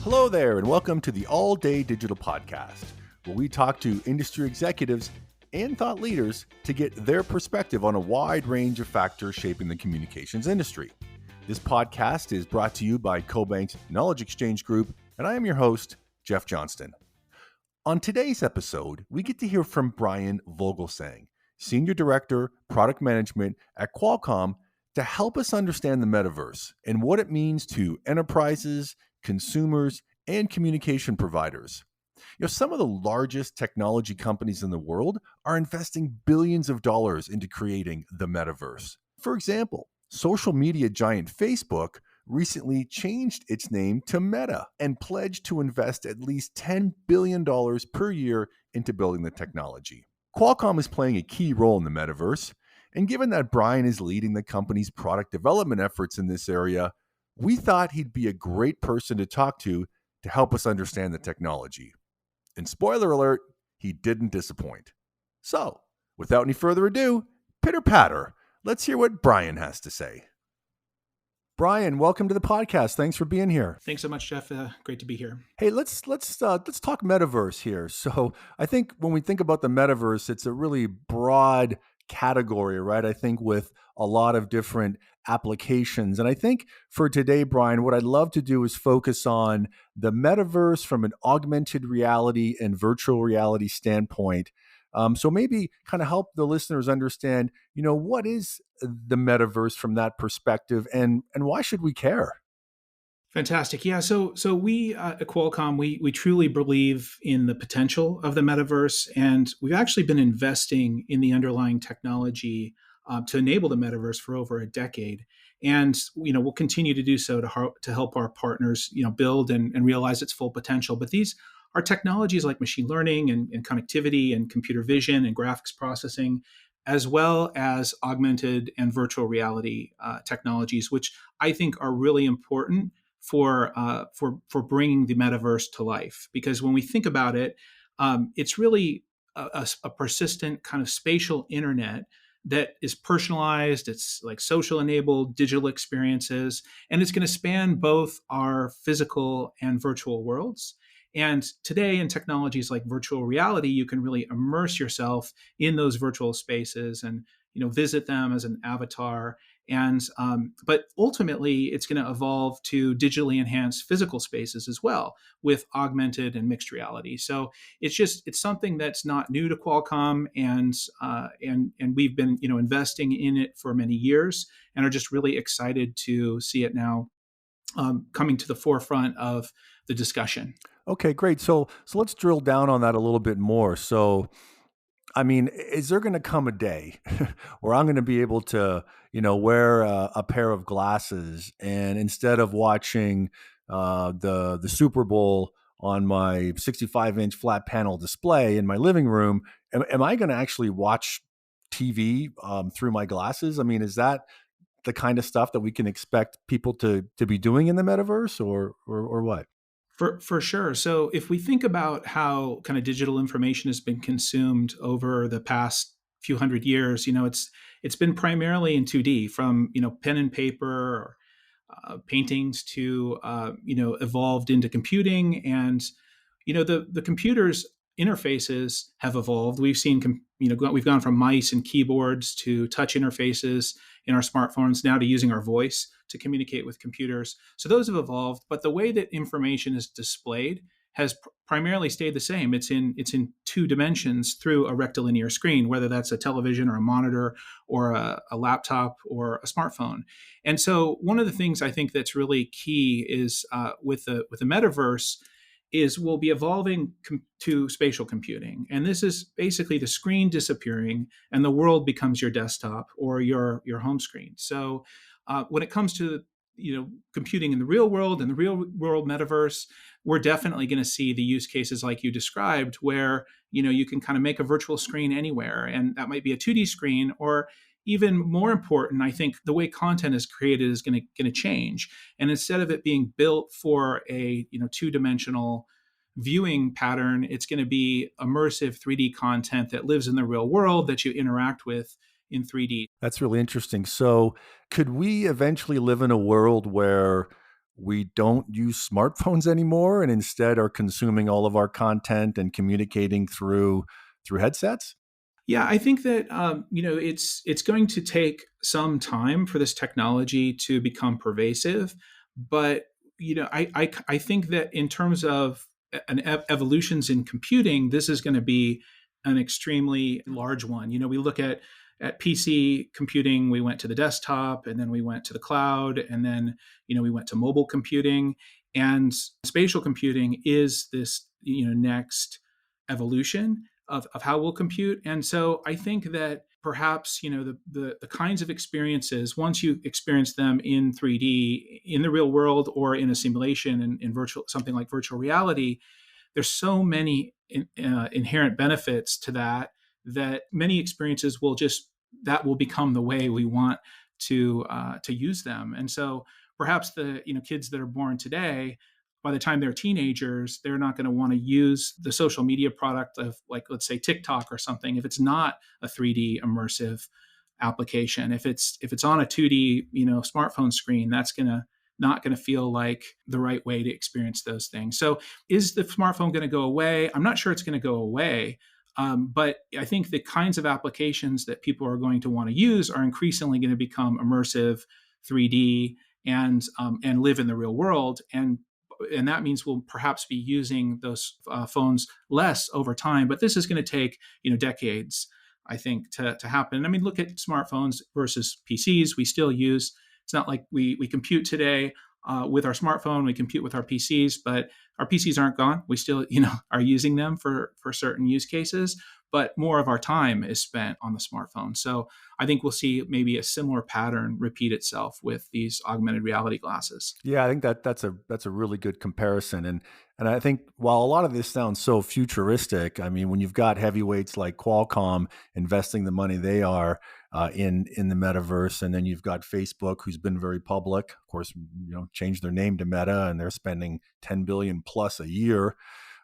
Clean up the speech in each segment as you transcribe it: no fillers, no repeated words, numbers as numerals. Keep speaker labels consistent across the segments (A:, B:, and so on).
A: Hello there, and welcome to the All Day Digital Podcast, where we talk to industry executives and thought leaders to get their perspective on a wide range of factors shaping the communications industry. This podcast is brought to you by CoBank's Knowledge Exchange Group, and I am your host, Jeff Johnston. On today's episode, we get to hear from Brian Vogelsang, Senior Director, Product Management at Qualcomm, to help us understand the metaverse and what it means to enterprises, consumers, and communication providers. Some of the largest technology companies in the world are investing billions of dollars into creating the metaverse. For example, social media giant Facebook recently changed its name to Meta and pledged to invest at least $10 billion per year into building the technology. Qualcomm is playing a key role in the metaverse, and given that Brian is leading the company's product development efforts in this area, we thought he'd be a great person to talk to help us understand the technology. And spoiler alert, he didn't disappoint. So, without any further ado, pitter patter, let's hear what Brian has to say. Brian, welcome to the podcast. Thanks for being here.
B: Thanks so much, Jeff. Great to be here.
A: Hey, let's talk metaverse here. So, I think when we think about the metaverse, it's a really broad category, right? I think with a lot of different applications. And I think for today, Brian, what I'd love to do is focus on the metaverse from an augmented reality and virtual reality standpoint. So maybe kind of help the listeners understand, what is the metaverse from that perspective, and why should we care?
B: Fantastic. Yeah. So we at Qualcomm, we truly believe in the potential of the metaverse, and we've actually been investing in the underlying technology to enable the metaverse for over a decade. And we'll continue to do so to help our partners build and realize its full potential. But these are technologies like machine learning and connectivity and computer vision and graphics processing, as well as augmented and virtual reality technologies, which I think are really important for bringing the metaverse to life. Because when we think about it, it's really a persistent kind of spatial internet that is personalized. It's like social enabled digital experiences, and it's going to span both our physical and virtual worlds. And today in technologies like virtual reality, you can really immerse yourself in those virtual spaces and visit them as an avatar. And but ultimately, it's going to evolve to digitally enhanced physical spaces as well with augmented and mixed reality. So it's something that's not new to Qualcomm, and we've been investing in it for many years, and are just really excited to see it now coming to the forefront of the discussion.
A: Okay, great. So let's drill down on that a little bit more. So, I mean, is there going to come a day where I'm going to be able to, wear a pair of glasses, and instead of watching the Super Bowl on my 65-inch flat panel display in my living room, am I going to actually watch TV through my glasses? I mean, is that the kind of stuff that we can expect people to be doing in the metaverse, or what?
B: For sure. So if we think about how kind of digital information has been consumed over the past few hundred years, it's been primarily in 2D, from pen and paper or paintings to evolved into computing, and the computers interfaces have evolved. We've seen we've gone from mice and keyboards to touch interfaces in our smartphones, now to using our voice to communicate with computers. So those have evolved, but the way that information is displayed has primarily stayed the same. It's in two dimensions through a rectilinear screen, whether that's a television or a monitor or a laptop or a smartphone. And so one of the things I think that's really key is with the metaverse is we'll be evolving to spatial computing. And this is basically the screen disappearing and the world becomes your desktop or your home screen. So when it comes to computing in the real world and the real world metaverse, we're definitely going to see the use cases like you described, where you can kind of make a virtual screen anywhere, and that might be a 2D screen. Or even more important, I think the way content is created is going to change, and instead of it being built for a two-dimensional viewing pattern, it's going to be immersive 3D content that lives in the real world that you interact with in 3D.
A: That's really interesting. So could we eventually live in a world where we don't use smartphones anymore and instead are consuming all of our content and communicating through headsets?
B: Yeah, I think that it's going to take some time for this technology to become pervasive, but I think that in terms of evolutions in computing, this is going to be an extremely large one. We look at PC computing, we went to the desktop, and then we went to the cloud, and then we went to mobile computing, and spatial computing is this next evolution of how we'll compute. And so I think that perhaps the kinds of experiences, once you experience them in 3D in the real world or in a simulation in virtual, something like virtual reality, there's so many inherent benefits to that many experiences that will become the way we want to use them. And so perhaps the kids that are born today, by the time they're teenagers, they're not going to want to use the social media product of, like, let's say TikTok or something, if it's not a 3D immersive application. If it's on a 2D smartphone screen, that's not going to feel like the right way to experience those things. So is the smartphone going to go away? I'm not sure it's going to go away. But I think the kinds of applications that people are going to want to use are increasingly going to become immersive, 3D, and live in the real world. And that means we'll perhaps be using those phones less over time. But this is going to take decades, I think, to happen. I mean, look at smartphones versus PCs. We still use. It's not like we compute today with our smartphone. We compute with our PCs, but our PCs aren't gone. We still are using them for certain use cases. But more of our time is spent on the smartphone. So I think we'll see maybe a similar pattern repeat itself with these augmented reality glasses.
A: Yeah, I think that's a really good comparison, and I think while a lot of this sounds so futuristic, I mean, when you've got heavyweights like Qualcomm investing the money they are in the metaverse, and then you've got Facebook, who's been very public, of course, changed their name to Meta, and they're spending 10 billion plus a year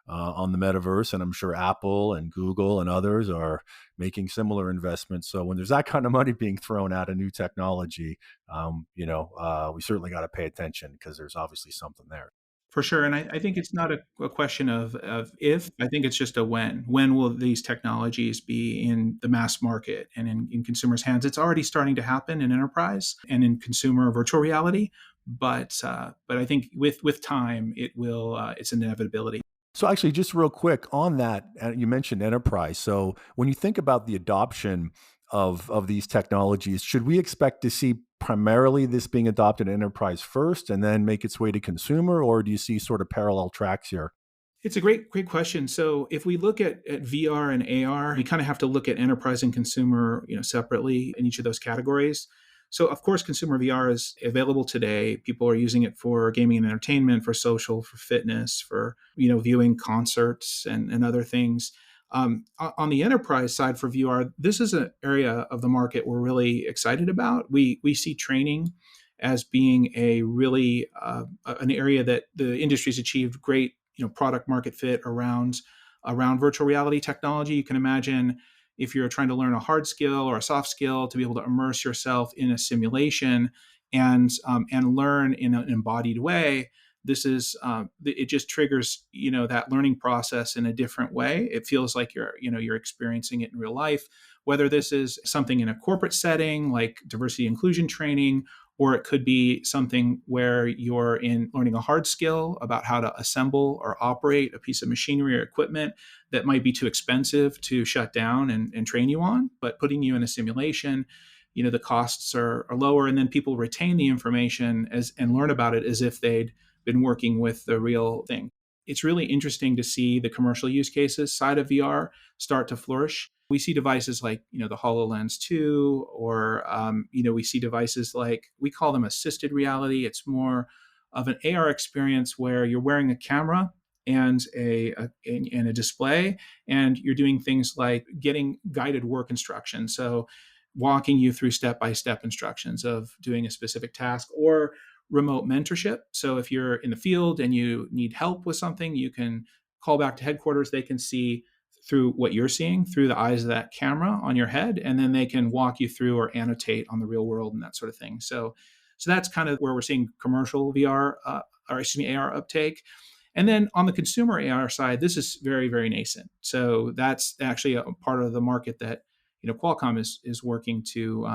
A: on the metaverse, and I'm sure Apple and Google and others are making similar investments. So when there's that kind of money being thrown at a new technology, we certainly got to pay attention because there's obviously something there.
B: For sure. And I think it's not a question of if, I think it's just a when. When will these technologies be in the mass market and in consumers' hands? It's already starting to happen in enterprise and in consumer virtual reality. But I think with time, it's an inevitability.
A: So actually, just real quick on that, you mentioned enterprise. So when you think about the adoption of these technologies, should we expect to see primarily this being adopted in enterprise first and then make its way to consumer, or do you see sort of parallel tracks here?
B: It's a great question. So if we look at VR and AR, we kind of have to look at enterprise and consumer, separately in each of those categories. So of course, consumer VR is available today. People are using it for gaming and entertainment, for social, for fitness, for viewing concerts and other things. On the enterprise side for VR, this is an area of the market we're really excited about. We see training as being a really an area that the industry's achieved great product market fit around virtual reality technology. You can imagine if you're trying to learn a hard skill or a soft skill, to be able to immerse yourself in a simulation and learn in an embodied way. This is it just triggers that learning process in a different way. It feels like you're experiencing it in real life. Whether this is something in a corporate setting like diversity inclusion training, or it could be something where you're in learning a hard skill about how to assemble or operate a piece of machinery or equipment that might be too expensive to shut down and train you on, but putting you in a simulation, the costs are lower, and then people retain the information and learn about it as if they'd been working with the real thing. It's really interesting to see the commercial use cases side of VR start to flourish. We see devices like the HoloLens 2, or we see devices like, we call them assisted reality. It's more of an AR experience where you're wearing a camera and a display, and you're doing things like getting guided work instructions. So walking you through step-by-step instructions of doing a specific task, or remote mentorship. So if you're in the field and you need help with something, you can call back to headquarters. They can see through what you're seeing through the eyes of that camera on your head, and then they can walk you through or annotate on the real world and that sort of thing. So So that's kind of where we're seeing commercial VR, AR uptake. And then on the consumer AR side, this is very, very nascent. So that's actually a part of the market that Qualcomm is working to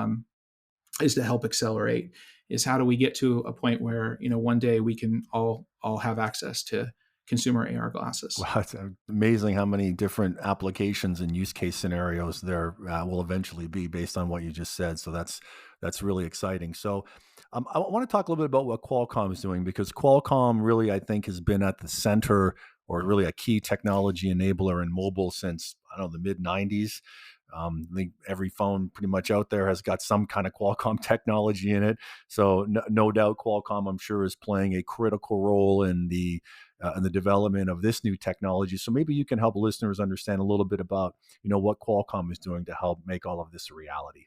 B: is to help accelerate. Is how do we get to a point where one day we can all have access to consumer AR glasses.
A: Wow, it's amazing how many different applications and use case scenarios there will eventually be based on what you just said. So that's really exciting. So I want to talk a little bit about what Qualcomm is doing, because Qualcomm really, I think, has been at the center, or really a key technology enabler in mobile since, I don't know, the mid '90s. I think every phone pretty much out there has got some kind of Qualcomm technology in it. So no doubt Qualcomm, I'm sure, is playing a critical role in the development of this new technology. So maybe you can help listeners understand a little bit about what Qualcomm is doing to help make all of this a reality.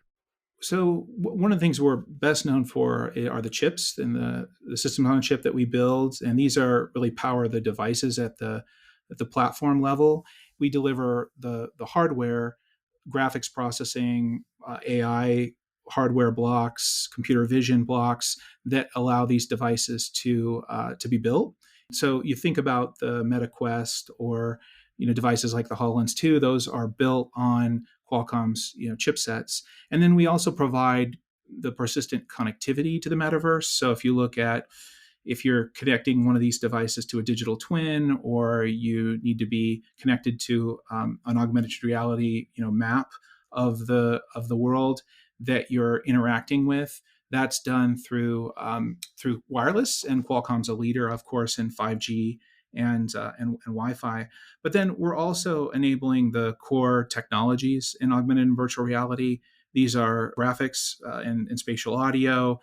B: So one of the things we're best known for are the chips and the systems on a chip that we build, and these are really power the devices at the platform level. We deliver the hardware, graphics processing, AI hardware blocks, computer vision blocks that allow these devices to be built. So you think about the Meta Quest or devices like the HoloLens 2; those are built on Qualcomm's chipsets. And then we also provide the persistent connectivity to the metaverse. So if you're connecting one of these devices to a digital twin, or you need to be connected to an augmented reality map of the world that you're interacting with, that's done through wireless. And Qualcomm's a leader, of course, in 5G and Wi-Fi. But then we're also enabling the core technologies in augmented and virtual reality. These are graphics and spatial audio,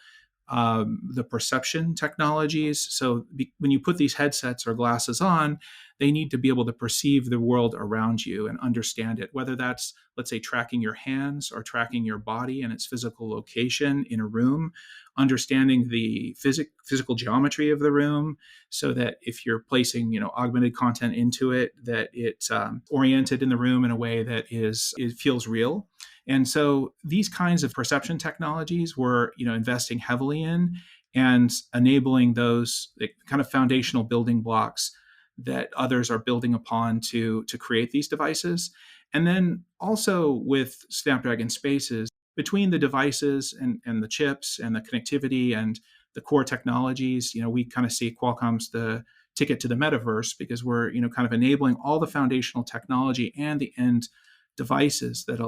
B: the perception technologies. So when you put these headsets or glasses on, they need to be able to perceive the world around you and understand it, whether that's, let's say, tracking your hands or tracking your body and its physical location in a room, understanding the physical geometry of the room, so that if you're placing augmented content into it, that it's oriented in the room in a way that it feels real. And so these kinds of perception technologies we're investing heavily in, and enabling those kind of foundational building blocks that others are building upon to create these devices. And then also with Snapdragon Spaces, between the devices and the chips and the connectivity and the core technologies, we kind of see Qualcomm's the ticket to the metaverse, because we're kind of enabling all the foundational technology and the end devices that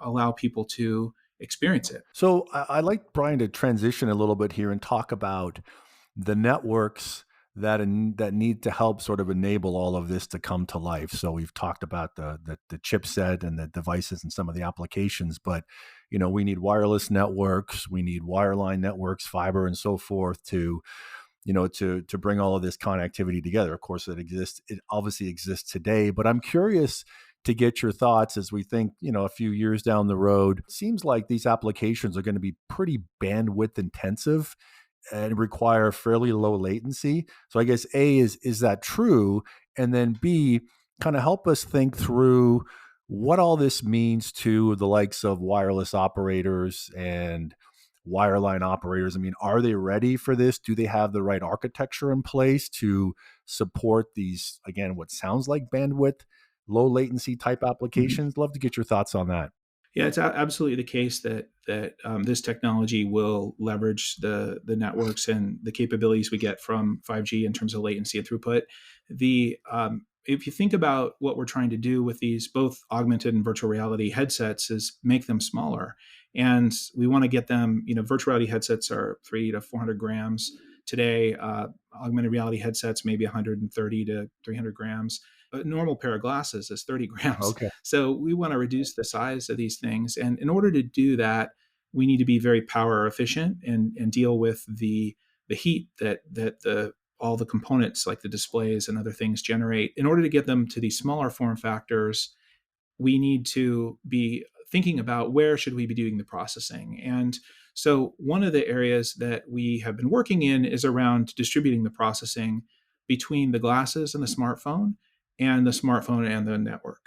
B: allow people to experience it.
A: So I'd like Brian to transition a little bit here and talk about the networks that need to help sort of enable all of this to come to life. So we've talked about the chipset and the devices and some of the applications, but we need wireless networks, we need wireline networks, fiber, and so forth to bring all of this connectivity together. Of course, it obviously exists today, but I'm curious to get your thoughts as we think, a few years down the road. It seems like these applications are going to be pretty bandwidth intensive and require fairly low latency. So I guess A, is that true? And then B, kind of help us think through what all this means to the likes of wireless operators and wireline operators. I mean, are they ready for this? Do they have the right architecture in place to support these, again, what sounds like bandwidth, low latency type applications? Love to get your thoughts on that.
B: Yeah, it's absolutely the case that this technology will leverage the networks and the capabilities we get from 5G in terms of latency and throughput. If you think about what we're trying to do with these both augmented and virtual reality headsets, is make them smaller, and we want to get them. Virtual reality headsets are 300 to 400 grams today. Augmented reality headsets maybe 130 to 300 grams. A normal pair of glasses is 30 grams.
A: Okay.
B: So we want to reduce the size of these things. And in order to do that, we need to be very power efficient and deal with the heat that all the components like the displays and other things generate. In order to get them to these smaller form factors, we need to be thinking about where should we be doing the processing. And so one of the areas that we have been working in is around distributing the processing between the glasses and the smartphone and the network.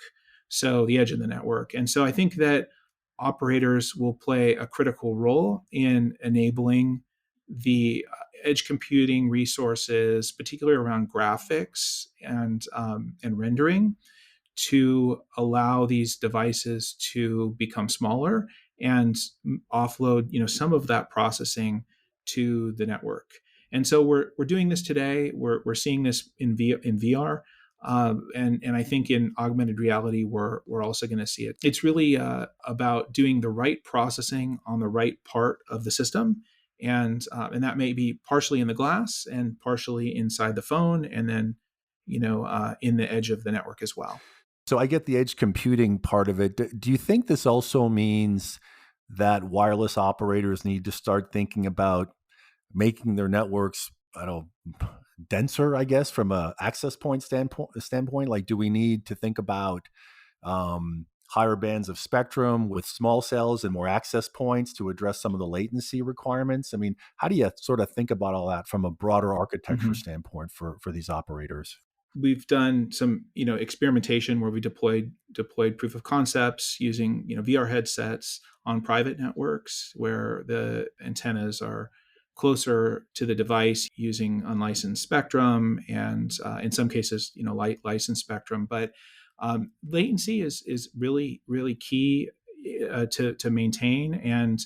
B: So the edge of the network. And so I think that operators will play a critical role in enabling the edge computing resources, particularly around graphics and rendering, to allow these devices to become smaller and offload, some of that processing to the network. And so we're doing this today. We're seeing this in VR. And I think in augmented reality, we're also going to see it. It's really about doing the right processing on the right part of the system, and that may be partially in the glass and partially inside the phone, and then in the edge of the network as well.
A: So I get the edge computing part of it. Do you think this also means that wireless operators need to start thinking about making their networks, I don't know, denser, I guess, from a access point standpoint? Like, do we need to think about higher bands of spectrum with small cells and more access points to address some of the latency requirements? I mean, how do you sort of think about all that from a broader architecture
B: Mhm.
A: standpoint for these operators?
B: We've done some experimentation where we deployed proof of concepts using VR headsets on private networks where the antennas are closer to the device using unlicensed spectrum, and in some cases licensed spectrum. But latency is really key to maintain, and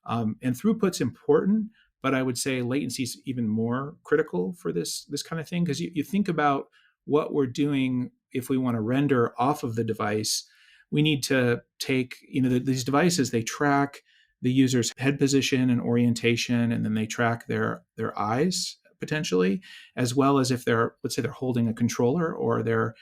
B: throughput's important, but I would say latency is even more critical for this kind of thing, because you think about what we're doing. If we want to render off of the device, we need to take, these devices, they track the user's head position and orientation, and then they track their eyes potentially, as well as if let's say they're holding a controller, or they're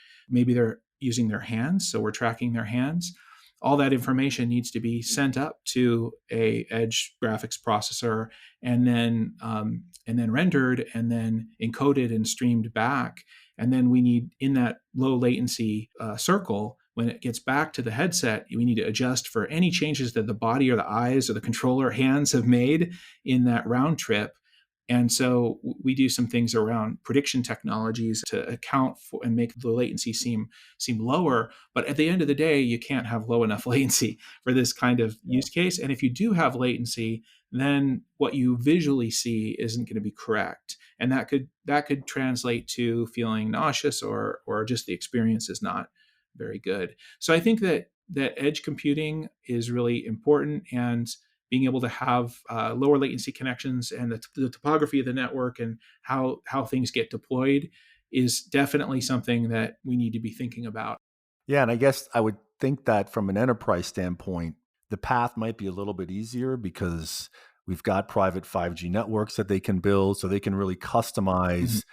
B: using their hands, so we're tracking their hands. All that information needs to be sent up to a edge graphics processor, and then rendered, and then encoded and streamed back. And then we need, in that low latency circle, when it gets back to the headset, we need to adjust for any changes that the body or the eyes or the controller hands have made in that round trip. And so we do some things around prediction technologies to account for and make the latency seem lower. But at the end of the day, you can't have low enough latency for this kind of use case. And if you do have latency, then what you visually see isn't going to be correct, and that could translate to feeling nauseous, or just the experience is not very good. So I think that edge computing is really important, and being able to have lower latency connections, and the topography of the network, and how things get deployed is definitely something that we need to be thinking about.
A: Yeah, and I guess I would think that from an enterprise standpoint, the path might be a little bit easier because we've got private 5G networks that they can build, so they can really
B: Mhm.
A: customize,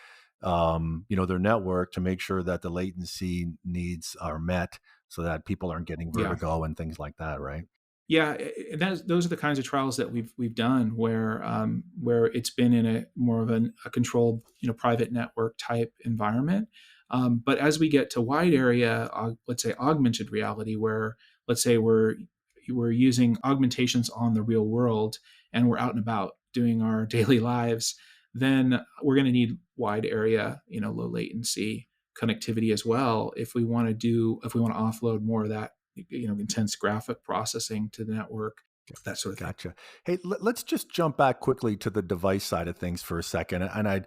A: their network to make sure that the latency needs are met, so that people aren't getting
B: Yeah.
A: vertigo and things like that, right?
B: Yeah, those are the kinds of trials that we've done where it's been in a more of a controlled, private network type environment. But as we get to wide area, let's say augmented reality, where let's say we're using augmentations on the real world, and we're out and about doing our daily lives, then we're going to need wide area, low latency connectivity as well, if we want to offload more of that intense graphic processing to the network, that sort of thing.
A: Gotcha. Hey, let's just jump back quickly to the device side of things for a second, and I'd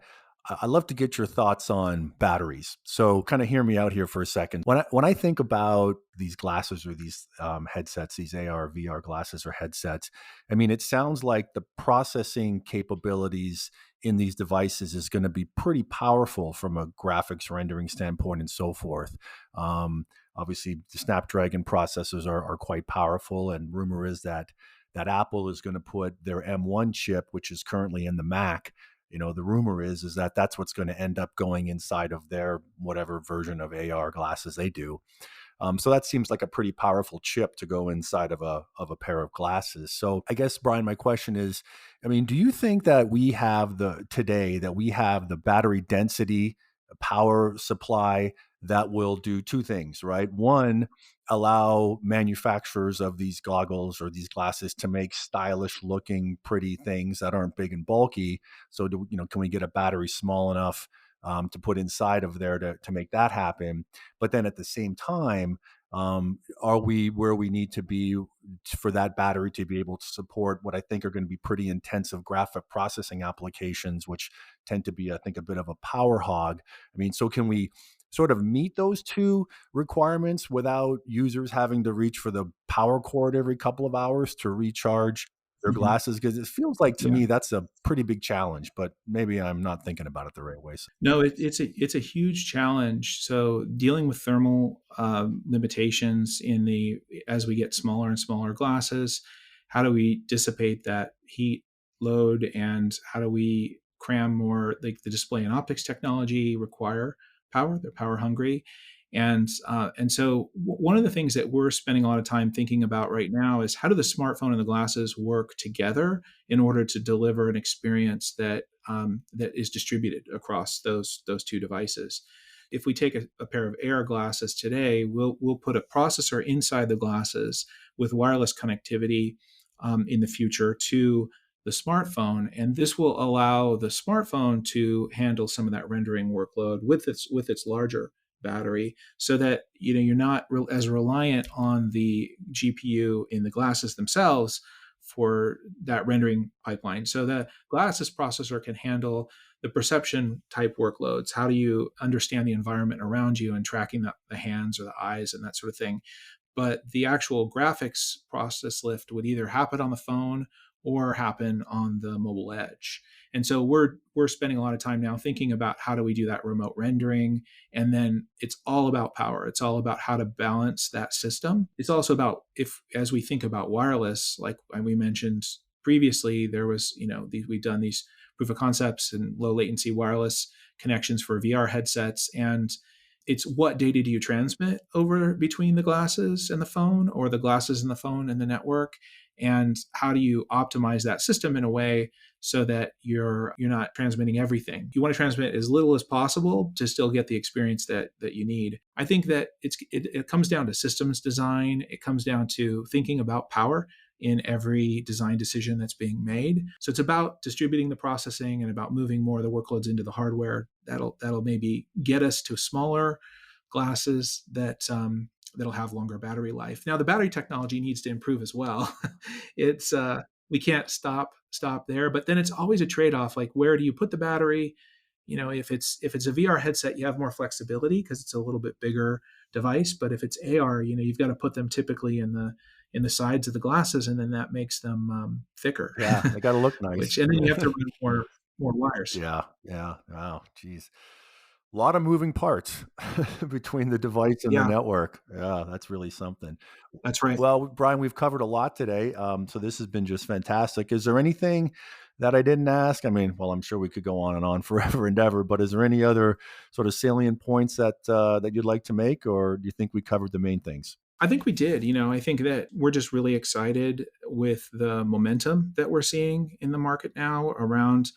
A: love to get your thoughts on batteries. So, kind of hear me out here for a second. When I think about these glasses or these headsets, these AR VR glasses or headsets, I mean, it sounds like the processing capabilities in these devices is going to be pretty powerful from a graphics rendering standpoint and so forth. Obviously, the Snapdragon processors are quite powerful, and rumor is that Apple is going to put their M1 chip, which is currently in the Mac. The rumor is that that's what's going to end up going inside of their whatever version of AR glasses they do. So that seems like a pretty powerful chip to go inside of a pair of glasses. So I guess, Brian, my question is, I mean, do you think that we have the battery density, power supply that will do two things, right? One, allow manufacturers of these goggles or these glasses to make stylish looking, pretty things that aren't big and bulky. So, can we get a battery small enough to put inside of there to make that happen? But then at the same time, Are we where we need to be for that battery to be able to support what I think are going to be pretty intensive graphic processing applications, which tend to be, I think, a bit of a power hog? I mean, so can we sort of meet those two requirements without users having to reach for the power cord every couple of hours to recharge their
B: Mhm.
A: glasses? Because it feels like to
B: Yeah.
A: me that's a pretty big challenge, but maybe I'm not thinking about it the right way. So,
B: No, it's a huge challenge. So dealing with thermal limitations in the as we get smaller and smaller glasses, how do we dissipate that heat load, and how do we cram more? Like the display and optics technology require power; they're power hungry, and so one of the things that we're spending a lot of time thinking about right now is how do the smartphone and the glasses work together in order to deliver an experience that is distributed across those two devices. If we take a pair of AR glasses today, we'll put a processor inside the glasses with wireless connectivity in the future to the smartphone, and this will allow the smartphone to handle some of that rendering workload with its larger battery, so that you're not as reliant on the GPU in the glasses themselves for that rendering pipeline. So the glasses processor can handle the perception type workloads. How do you understand the environment around you and tracking the hands or the eyes and that sort of thing? But the actual graphics process lift would either happen on the phone or happen on the mobile edge. And so we're spending a lot of time now thinking about how do we do that remote rendering, and then it's all about power. It's all about how to balance that system. It's also about, if as we think about wireless, like we mentioned previously, there was we've done these proof of concepts and low latency wireless connections for VR headsets, and it's what data do you transmit over between the glasses and the phone, or the glasses and the phone and the network, and how do you optimize that system in a way so that you're not transmitting everything. You want to transmit as little as possible to still get the experience that you need. I think that it comes down to systems design. It comes down to thinking about power in every design decision that's being made. So it's about distributing the processing and about moving more of the workloads into the hardware. That'll maybe get us to smaller glasses that'll have longer battery life. Now the battery technology needs to improve as well. It's We can't stop there, but then it's always a trade-off. Like, where do you put the battery? If it's a VR headset, you have more flexibility because it's a little bit bigger device. But if it's AR, you've got to put them typically in the sides of the glasses, and then that makes them thicker.
A: yeah, they got to look nice.
B: And then you have to run more wires.
A: Yeah, yeah. Wow, geez. A lot of moving parts between the device and the
B: Yeah,
A: network. Yeah, that's really something.
B: that's right.
A: Well, Brian, we've covered a lot today. So this has been just fantastic. Is there anything that I didn't ask? I mean, well, I'm sure we could go on and on forever and ever, but is there any other sort of salient points that you'd like to make, or do you think we covered the main things?
B: I think we did. I think that we're just really excited with the momentum that we're seeing in the market now around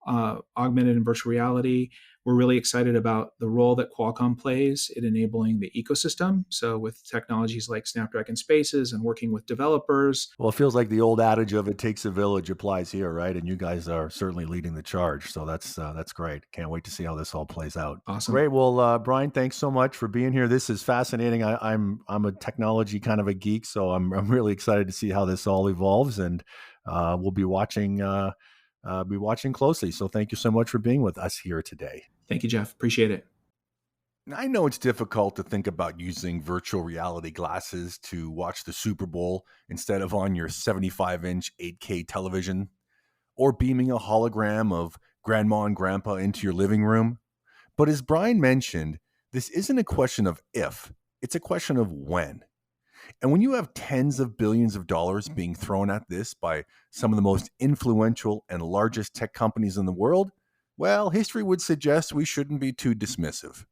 B: augmented and virtual reality. We're really excited about the role that Qualcomm plays in enabling the ecosystem. So with technologies like Snapdragon Spaces and working with developers.
A: Well, it feels like the old adage of "it takes a village" applies here, right? And you guys are certainly leading the charge. So that's great. Can't wait to see how this all plays out.
B: Awesome.
A: Great. Well, Brian, thanks so much for being here. This is fascinating. I'm a technology kind of a geek, so I'm really excited to see how this all evolves, and we'll be watching closely. So thank you so much for being with us here today.
B: Thank you, Jeff. Appreciate it.
A: I know it's difficult to think about using virtual reality glasses to watch the Super Bowl instead of on your 75-inch 8K television, or beaming a hologram of grandma and grandpa into your living room. But as Brian mentioned, this isn't a question of if, it's a question of when. And when you have tens of billions of dollars being thrown at this by some of the most influential and largest tech companies in the world, well, history would suggest we shouldn't be too dismissive.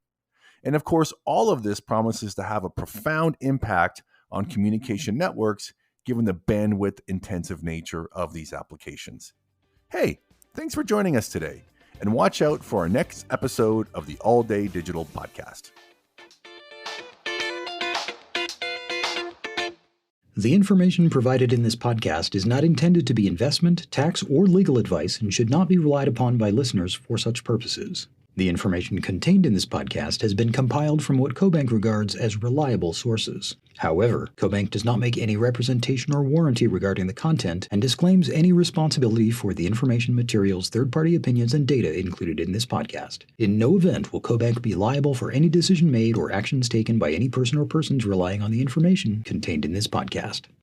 A: And of course, all of this promises to have a profound impact on communication networks, given the bandwidth intensive nature of these applications. Hey, thanks for joining us today, and watch out for our next episode of the All Day Digital Podcast.
C: The information provided in this podcast is not intended to be investment, tax, or legal advice and should not be relied upon by listeners for such purposes. The information contained in this podcast has been compiled from what CoBank regards as reliable sources. However, CoBank does not make any representation or warranty regarding the content and disclaims any responsibility for the information, materials, third-party opinions, and data included in this podcast. In no event will CoBank be liable for any decision made or actions taken by any person or persons relying on the information contained in this podcast.